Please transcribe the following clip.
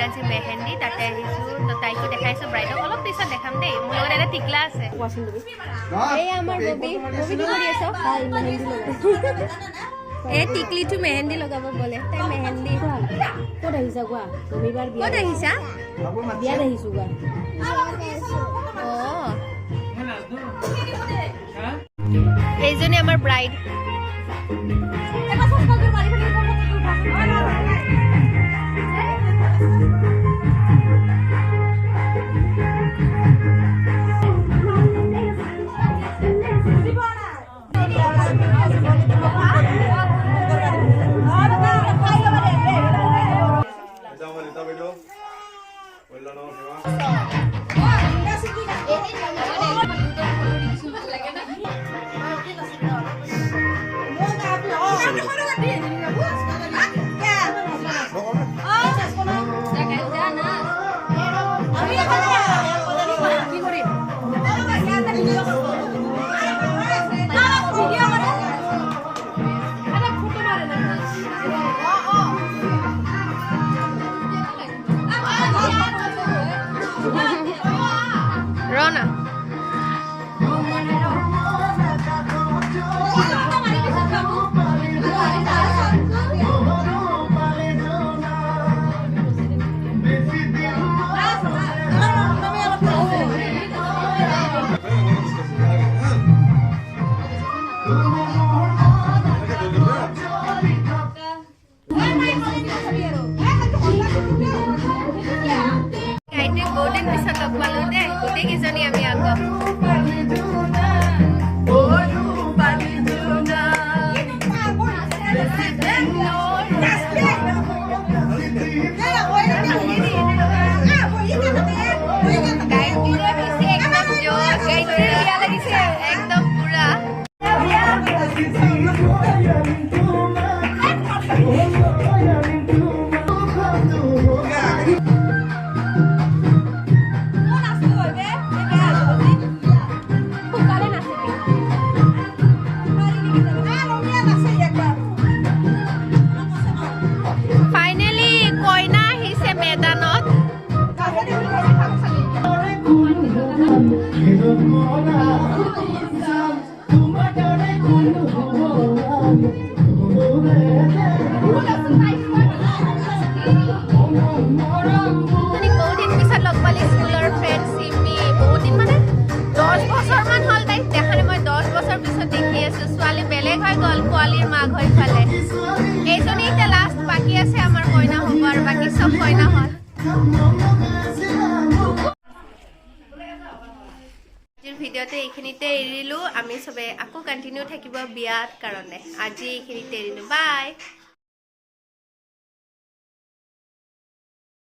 আজি মেহেন্দি তাতে আহিছো তো তাইকো দেখাইছো ব্ৰাইডক অলপ পিছত দেখাম দেই মোৰ লগত এটা টিকলা আছে কোৱাচোন তুমি এই আমাৰ ববি কি কৰি আছ তাই মেহেন্দি লগাই এই টিকলিটো মেহেন্দি লগাব বলে তাই মেহেন্দি ক'ত আহিছা কোৱা ৰবিবাৰ ক'ত আহিছা বিয়াত আহিছো কোৱা এইজনী আমাৰ ব্ৰাইড Rona. কোৱালিৰ মাক হৈ ফালে এইজনী এতিয়া লাষ্ট বাকি আছে আমাৰ কইনা হ'ব আৰু বাকি সব কইনা হ'ল আজিৰ ভিডিঅ'তে এইখিনিতে এৰিলো আমি সবে আকৌ কন্টিনিউ থাকিব বিয়াৰ কাৰণে আজি এইখিনিতে এৰিলো বাই